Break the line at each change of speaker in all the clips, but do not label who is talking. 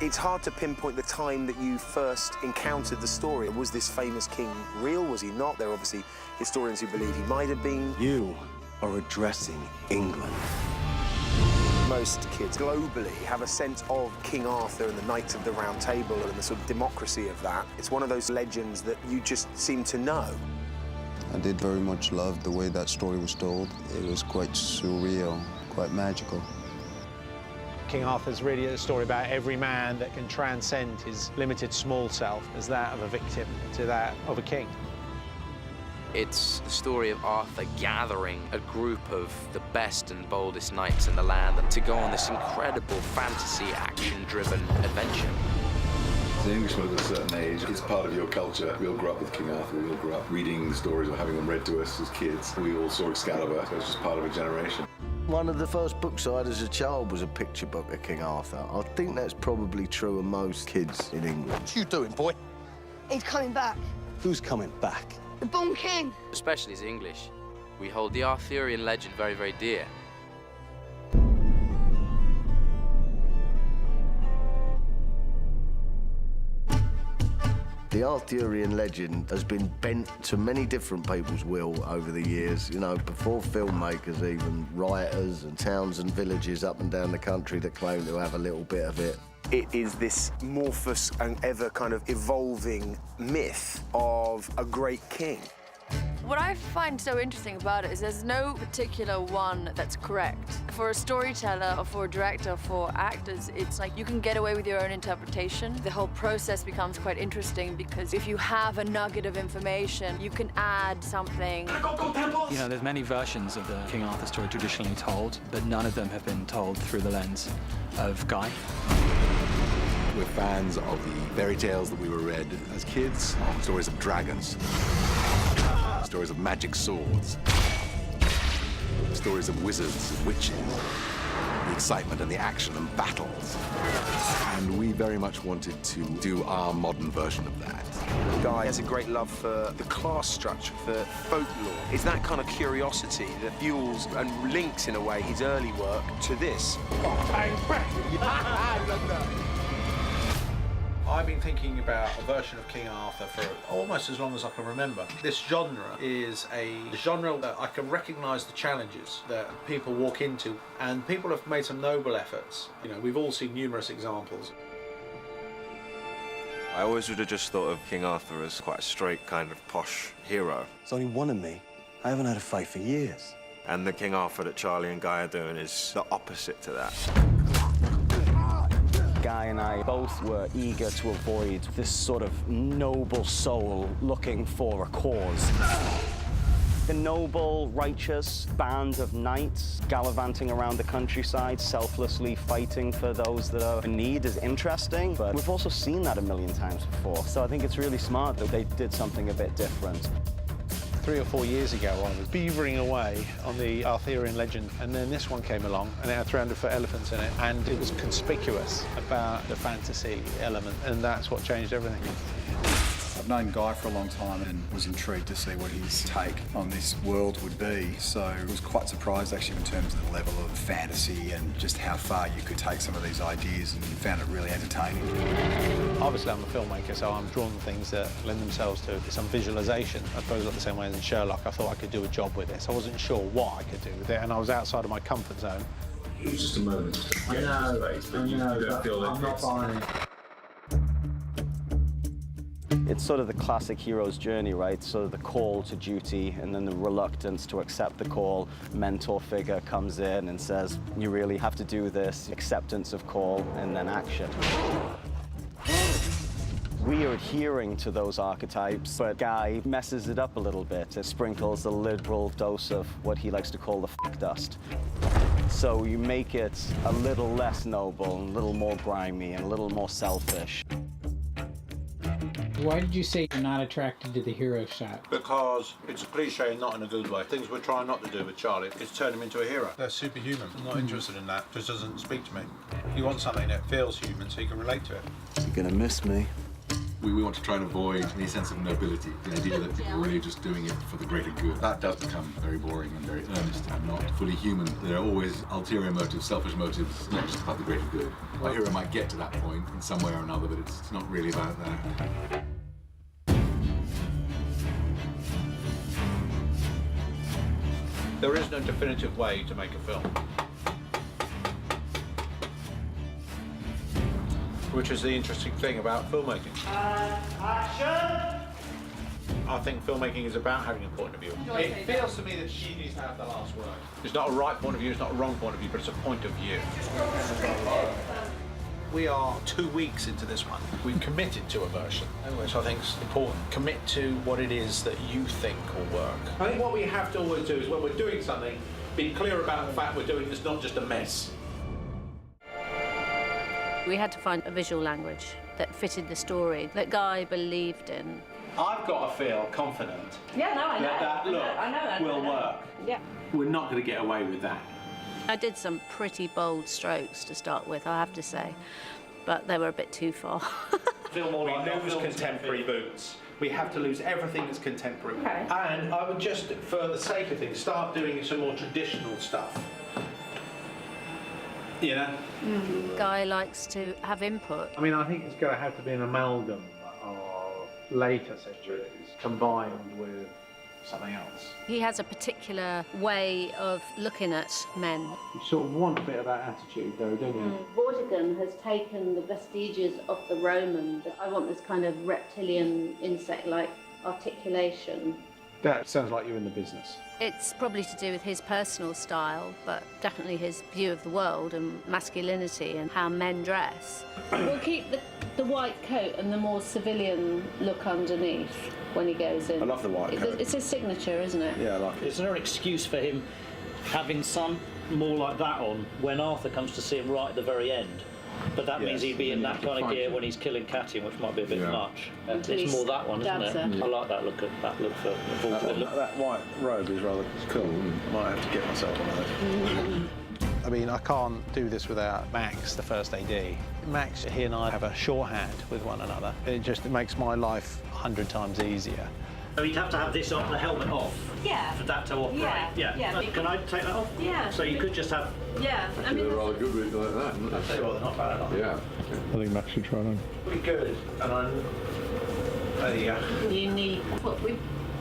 It's hard to pinpoint the time that you first encountered the story. Was this famous king real? Was he not? There are obviously historians who believe he might have been.
You are addressing England.
Most kids globally have a sense of King Arthur and the Knights of the Round Table and the sort of democracy of that. It's one of those legends that you just seem to know.
I did very much love the way that story was told. It was quite surreal, quite magical.
King Arthur's really a story about every man that can transcend his limited small self as that of a victim to that of a king.
It's the story of Arthur gathering a group of the best and boldest knights in the land and to go on this incredible fantasy, action-driven adventure.
As an Englishman of a certain age, it's part of your culture. We all grew up with King Arthur, we all grew up reading the stories or having them read to us as kids. We all saw Excalibur, so it's just part of a generation.
One of the first books I had as a child was a picture book of King Arthur. I think that's probably true of most kids in England.
What you doing, boy?
He's coming back.
Who's coming back?
The born king.
Especially as English, we hold the Arthurian legend very, very dear.
The Arthurian legend has been bent to many different people's will over the years, you know, before filmmakers even, writers and towns and villages up and down the country that claim to have a little bit of it.
It is this amorphous and ever kind of evolving myth of a great king.
What I find so interesting about it is there's no particular one that's correct. For a storyteller or for a director, for actors, it's like you can get away with your own interpretation. The whole process becomes quite interesting because if you have a nugget of information, you can add something.
You know, there's many versions of the King Arthur story traditionally told, but none of them have been told through the lens of Guy.
We're fans of the fairy tales that we were read as kids, stories of dragons, stories of magic swords, stories of wizards and witches, the excitement and the action and battles. And we very much wanted to do our modern version of that.
Guy has a great love for the class structure, for folklore. It's that kind of curiosity that fuels and links, in a way, his early work to this.
I've been thinking about a version of King Arthur for almost as long as I can remember. This genre is a genre that I can recognise the challenges that people walk into, and people have made some noble efforts. You know, we've all seen numerous examples.
I always would have just thought of King Arthur as quite a straight kind of posh hero.
There's only one of me. I haven't had a fight for years.
And the King Arthur that Charlie and Guy are doing is the opposite to that.
Guy and I both were eager to avoid this sort of noble soul looking for a cause. The noble, righteous band of knights gallivanting around the countryside, selflessly fighting for those that are in need is interesting, but we've also seen that a million times before. So I think it's really smart that they did something a bit different.
3 or 4 years ago, I was beavering away on the Arthurian legend, and then this one came along, and it had 300-foot elephants in it, and it was conspicuous about the fantasy element, and that's what changed everything.
I've known Guy for a long time and was intrigued to see what his take on this world would be. So I was quite surprised actually in terms of the level of fantasy and just how far you could take some of these ideas, and found it really entertaining.
Obviously, I'm a filmmaker, so I'm drawn to things that lend themselves to some visualization. I suppose like the same way as in Sherlock, I thought I could do a job with this. I wasn't sure what I could do with it, and I was outside of my comfort zone.
It was just a moment, just to get into space, but you don't feel that I'm not buying it.
It's sort of the classic hero's journey, right? So the call to duty and then the reluctance to accept the call. Mentor figure comes in and says, you really have to do this. Acceptance of call and then action. We are adhering to those archetypes, but Guy messes it up a little bit. It sprinkles a liberal dose of what he likes to call the f*** dust. So you make it a little less noble, a little more grimy, and a little more selfish.
Why did you say you're not attracted to the hero shot?
Because it's a cliche, not in a good way. Things we're trying not to do with Charlie is turn him into a hero. They're superhuman. I'm not interested in that. It just doesn't speak to me. You want something that feels human so you can relate to it.
You're gonna miss me.
We want to try and avoid any sense of nobility, the idea that people are really just doing it for the greater good. That does become very boring and very earnest and not fully human. There are always ulterior motives, selfish motives, not just about the greater good. My hero might get to that point in some way or another, but it's not really about that.
There is no definitive way to make a film. Which is the interesting thing about filmmaking. Action! I think filmmaking is about having a point of view. It feels to me that she needs to have the last word. It's not a right point of view, it's not a wrong point of view, but it's a point of view. We are 2 weeks into this one. We've committed to a version, which I think is important. Commit to what it is that you think will work. I think what we have to always do is when we're doing something, be clear about the fact we're doing this not just a mess.
We had to find a visual language that fitted the story, that Guy believed in.
I've got to feel confident
Yeah, no, I know.
that look
I know.
will work.
Yeah.
We're not going to get away with that.
I did some pretty bold strokes to start with, I have to say, but they were a bit too far.
We lose contemporary boots. We have to lose everything that's contemporary.
Okay.
And I would just, for the sake of things, start doing some more traditional stuff. You know?
Guy likes to have input.
I mean, I think it's going to have to be an amalgam of later centuries combined with something else.
He has a particular way of looking at men.
You sort of want a bit of that attitude, though, don't you?
Vortigern has taken the vestiges of the Roman. I want this kind of reptilian insect-like articulation.
That sounds like you're in the business.
It's probably to do with his personal style, but definitely his view of the world and masculinity and how men dress. We'll keep the white coat and the more civilian look underneath when he goes in.
I love the white coat.
It's his signature, isn't it?
Yeah, I like it.
Is there an excuse for him having some more like that on when Arthur comes to see him right at the very end? But that means he'd be in that kind of gear when he's killing Catian, which might be a bit much. It's more that one, isn't it? I like that look. That look for
that white robe is rather cool. I might have to get myself one of those.
I mean, I can't do this without Max, the first AD. Max, he and I have a shorthand with one another. It makes my life 100 times easier.
So you'd have to have this off, the helmet off.
Yeah.
For that to operate. Yeah. Can I take that off?
Yeah.
So you could just have.
Yeah. I mean,
They're rather good with like that, isn't
I'll tell you what, they're not bad at all.
Yeah.
I think Max should try them.
Pretty good. And there you go.
Unique. We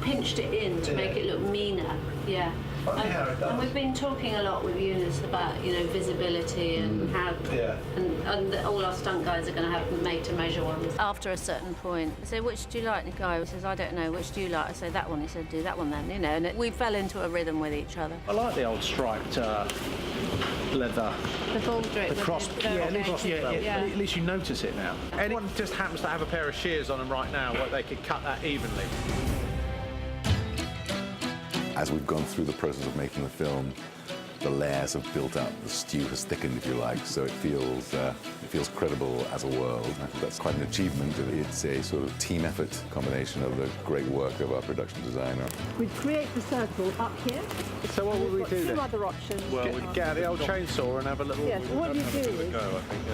pinched it in to make it look meaner. Yeah. And we've been talking a lot with Eunice about, visibility and how, and all our stunt guys are going to have made-to-measure ones. After a certain point, I say, which do you like? And the guy says, I don't know, which do you like? I say, that one. He said, do that one then, and we fell into a rhythm with each other.
I like the old striped leather.
The baldric.
The cross. At least you notice it now. Anyone just happens to have a pair of shears on them right now, where they could cut that evenly.
As we've gone through the process of making the film, the layers have built up, the stew has thickened, if you like, so it feels credible as a world. I think that's quite an achievement. It's a sort of team effort combination of the great work of our production designer.
We'd create the circle up here.
So what would we do then?
Two other options.
Well, we'd get out the old chainsaw and have a little...
Yes, what you do is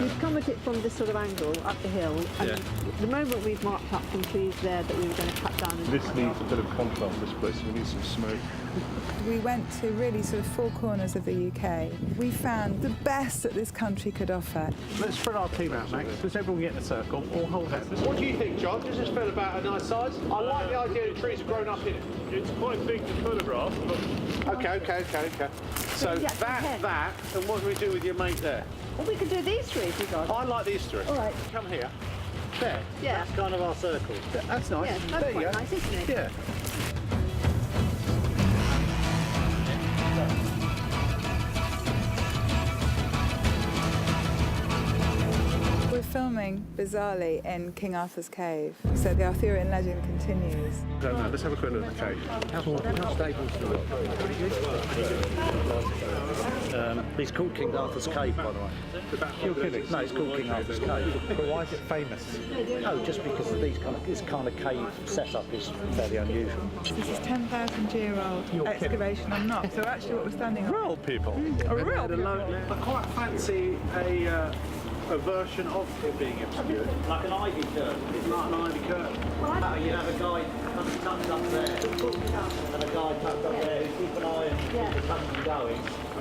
you'd come at it from this sort of angle up the hill, and the moment we've marked up some trees there that we were going to cut down...
This needs a bit of contrast, this place. We need some smoke.
We went to really sort of four corners of the UK. We found the best that this country could offer.
Let's spread our team out, Max. Does everyone get in a circle or hold hands? What do you think, John? Does this feel about a nice size? I like the idea that trees have grown up in it.
It's quite big to photograph, but...
Okay. So that, and what do we do with your mate there?
Well, we could do these three if you got.
I like these three.
All right.
Come here. There.
Yeah.
That's kind of our circle.
That's nice.
Yeah, that's
there you
quite
go.
nice, isn't it?
Yeah.
We're filming, bizarrely, in King Arthur's cave. So the Arthurian legend continues.
No, let's have a quick look at the cave. How stable is it?
It's called King Arthur's Cave, by the way.
You're kidding?
No, it's called King Arthur's Cave.
But why is it famous?
No, just because this kind of cave setup is fairly unusual.
This is 10,000-year-old excavation. I'm not. So actually, what we're standing on.
Real people.
Real people.
I quite fancy a version of it being obscured.
Like an ivy curtain.
It's like an ivy curtain.
You'd have a guy tucked up there, and a guy tucked up there who keep an eye on people coming and going. I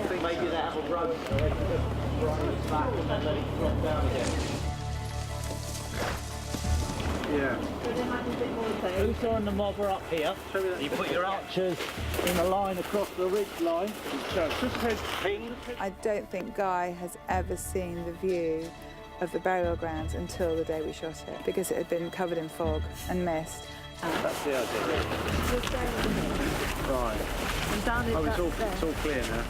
think maybe they have a rope so they can just run it back and then let it drop down again.
Yeah.
Who's throwing the mob are up here? You put your archers in a line across the ridge line.
I don't think Guy has ever seen the view of the burial grounds until the day we shot it, because it had been covered in fog and mist.
That's the idea.
Right. It's all clear now.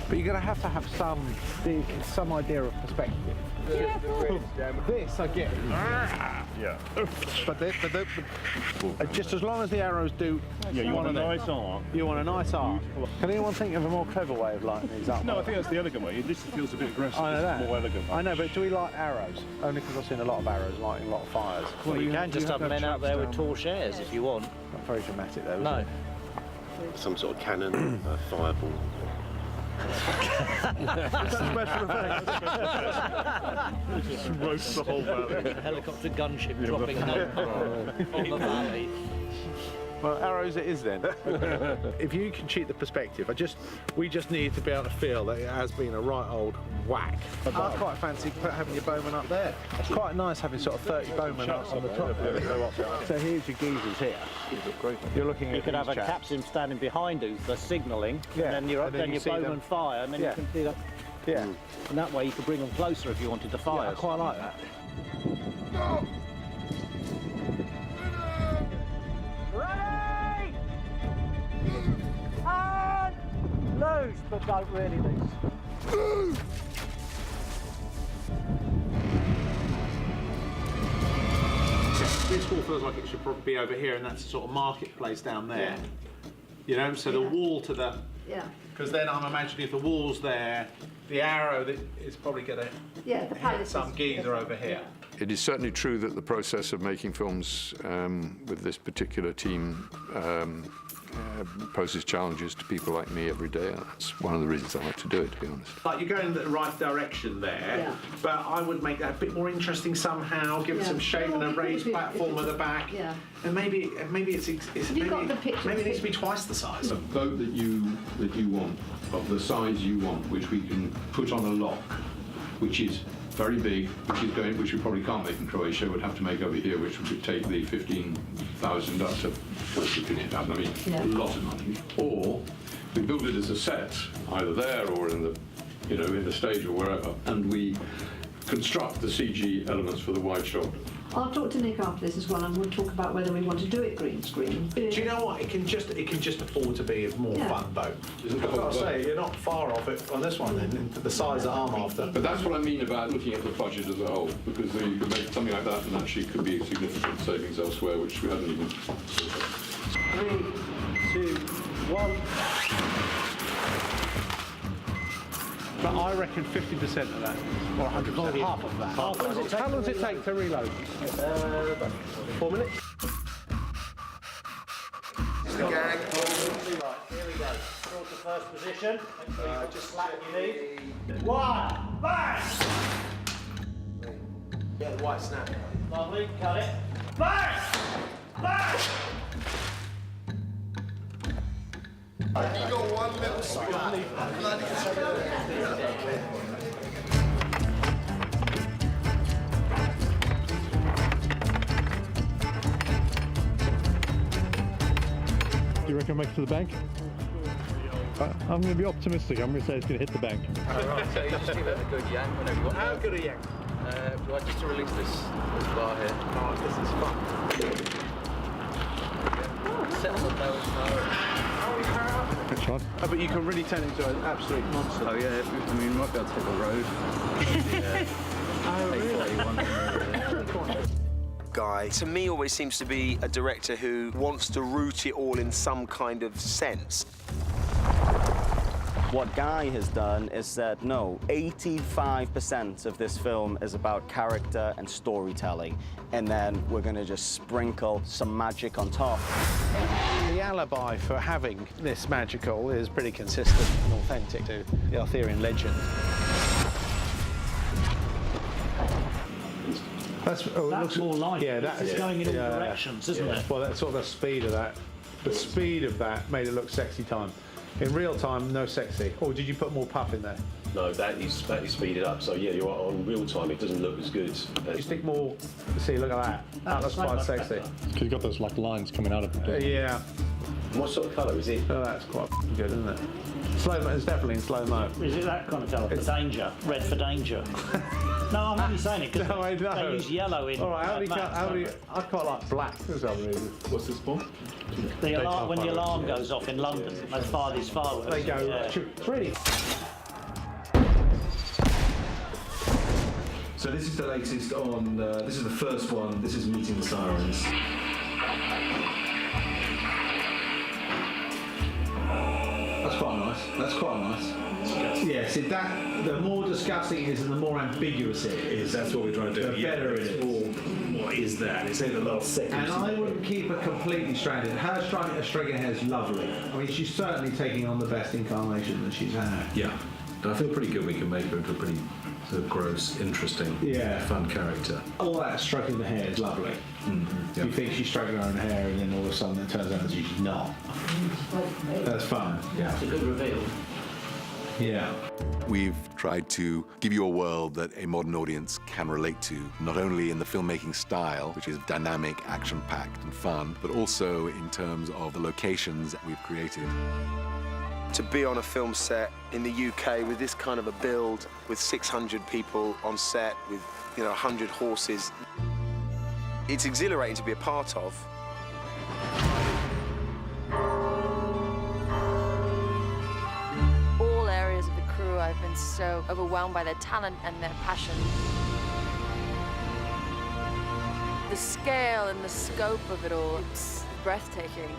But you're going to have some idea of perspective.
Yeah,
this I get.
Yeah.
But just as long as the arrows do.
Yeah, you want a nice arc.
You want a nice arc. Can anyone think of a more clever way of lighting these up?
No, I think that's the elegant way. This feels a bit aggressive.
I know that.
More elegant.
I know, but do we light arrows? Only because I've seen a lot of arrows lighting a lot of fires.
Well, you can just have men out there with torch-airs if you want.
Not very dramatic though.
No.
Some sort of cannon, fireball.
Special effects.
Just roast the whole valley.
A helicopter gunship dropping on the valley.
Well, arrows it is then. If you can cheat the perspective, we just need to be able to feel that it has been a right old whack. I quite fancy having your bowman up there. It's quite nice having sort of 30 bowmen up on the top. So here's your geezers here. You're looking at.
You could have a captain standing behind who's the signalling,
yeah.
and then your bowmen fire, and then you can do that.
Yeah.
And that way you could bring them closer if you wanted to fire.
Yeah, I quite like that.
Ready! And loose, but don't really loose.
This wall feels like it should probably be over here, and that's a sort of marketplace down there. You know, so the wall to the...
Yeah.
Because then I'm imagining if the wall's there, the arrow that is probably going to hit some geezer over here.
It is certainly true that the process of making films with this particular team poses challenges to people like me every day. That's one of the reasons I like to do it, to be honest.
Like, you're going in the right direction there, but I would make that a bit more interesting somehow, give it some shape and a raised platform at the back. Yeah. And maybe maybe it needs to be twice the size.
A boat that you want, of the size you want, which we can put on a lock, which is very big, which we probably can't make in Croatia, would have to make over here, which would take the 15,000 up to 15,000. I mean, a lot of money. Or we build it as a set, either there or in the stage or wherever, and we construct the CG elements for the wide shot.
I'll talk to Nick after this as well, and we'll talk about whether we want to do it green screen.
Do you know what? It can just afford to be a more fun boat. I've got to say, you're not far off it on this one, then, the size that I'm after.
But that's what I mean about looking at the budget as a whole, because you could make something like that and actually could be significant savings elsewhere, which we hadn't even.
3, 2, 1.
But I reckon 50% of that, or 100%, half of that. How long does it take to reload?
About 4 minutes.
The gang.
Right, here we go. Towards the first position. Just slap you need. 1, bang!
Yeah, the white snap.
Lovely, cut it. Bang! Bang!
You got one little spot.
Do you reckon make it to the bank? I'm going to be optimistic. I'm going to say it's going to hit the bank.
Alright, so you just give it a good yank whenever you want.
How good a yank?
Just to release this bar here.
Alright, this is fun.
Set on the nose.
That's right.
Oh, but you can really turn into an absolute monster.
Oh yeah, I mean, we might be able to hit the road.
Guy, to me, always seems to be a director who wants to root it all in some kind of sense.
What Guy has done is said, no, 85% of this film is about character and storytelling, and then we're going to just sprinkle some magic on top.
The alibi for having this magical is pretty consistent and authentic to the Arthurian legend.
That's more like it. It's going in all directions, isn't it?
Well, that's sort of the speed of that. The speed of that made it look sexy time. In real time, no sexy. Or did you put more puff in there?
No, that is speeded up. So yeah, you're right. On real time, it doesn't look as good.
You stick more. See, look at that. That looks quite sexy.
Because you've got those like lines coming out of it.
Yeah.
What sort of colour is it?
Oh, that's quite good, isn't it? Slow-mo. It's definitely in slow-mo.
Is it that kind of colour? For danger. Red for danger. No, I'm only saying it because they use yellow in.
All right, how many? I quite like black for some reason.
What's this for?
The alarm, when the alarm goes off in London, they fire these fireworks.
They go. It's really.
So this is the latest on. This is the first one. This is Meeting the Sirens.
That's quite nice. That's quite nice. Yeah, see that the more disgusting it is and the more ambiguous it is.
That's what we're trying to do.
The better it is.
What is that? It's in the last second.
And I wouldn't keep her completely stranded. Her straight hair is lovely. I mean, she's certainly taking on the best incarnation that she's had.
Yeah. And I feel pretty good we can make her into a pretty sort of gross, interesting, fun character.
All that stroking the hair is lovely. You think she's stroking her own hair and then all of a sudden it turns out that she's not. That's fun.
Yeah, it's a good reveal.
Yeah.
We've tried to give you a world that a modern audience can relate to, not only in the filmmaking style, which is dynamic, action-packed and fun, but also in terms of the locations that we've created.
To be on a film set in the UK with this kind of a build, with 600 people on set, with 100 horses, it's exhilarating to be a part of.
All areas of the crew, I've been so overwhelmed by their talent and their passion. The scale and the scope of it all, it's breathtaking.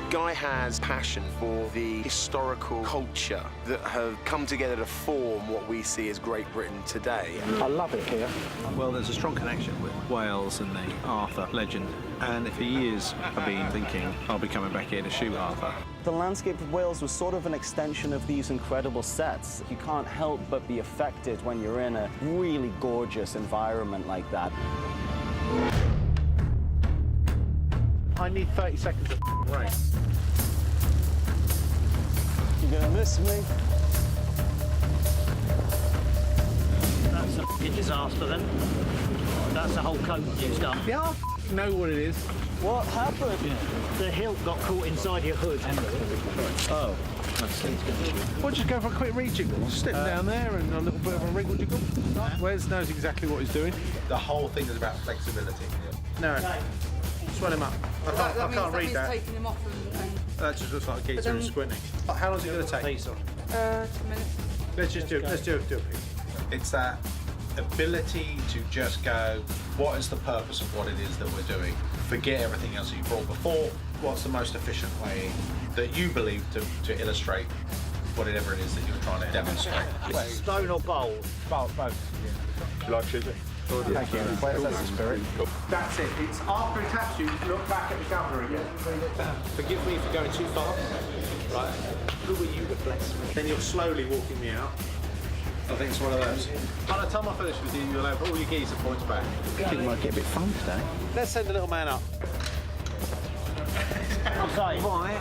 Guy has passion for the historical culture that have come together to form what we see as Great Britain today.
I love it here.
Well, there's a strong connection with Wales and the Arthur legend, and for years I've been thinking I'll be coming back here to shoot Arthur.
The landscape of Wales was sort of an extension of these incredible sets. You can't help but be affected when you're in a really gorgeous environment like that.
I need 30 seconds of rain.
You're gonna miss me.
That's a f***ing disaster then. That's the whole coat used up.
Yeah, I know what it is.
What happened?
The hilt got caught inside your hood.
Oh.
Well, just go for a quick rejiggle. Slip down there and a little bit of a wriggle jiggle. Wes knows exactly what he's doing.
The whole thing is about flexibility.
No. Swell him up. I can't read that.
Taking him off and
That just looks like a geezer who's squinting. How long is it going to take?
2 minutes.
Let's just do it. Let's do it.
It's that ability to just go, what is the purpose of what it is that we're doing? Forget everything else that you brought before. What's the most efficient way that you believe to illustrate whatever it is that you're trying to demonstrate?
Stone or bold?
Both.
Do you like cheesy?
Thank you. That's the spirit. That's it. It's after he taps you, look back at the camera again. Forgive me for going too fast. Right. Who were you that blessed me? Then you're slowly walking me out. I think it's one of those. By the time I finish with you, you'll have all your geezer points back.
I think it might get a bit fun today.
Let's send the little man up.
I'm sorry.
Why?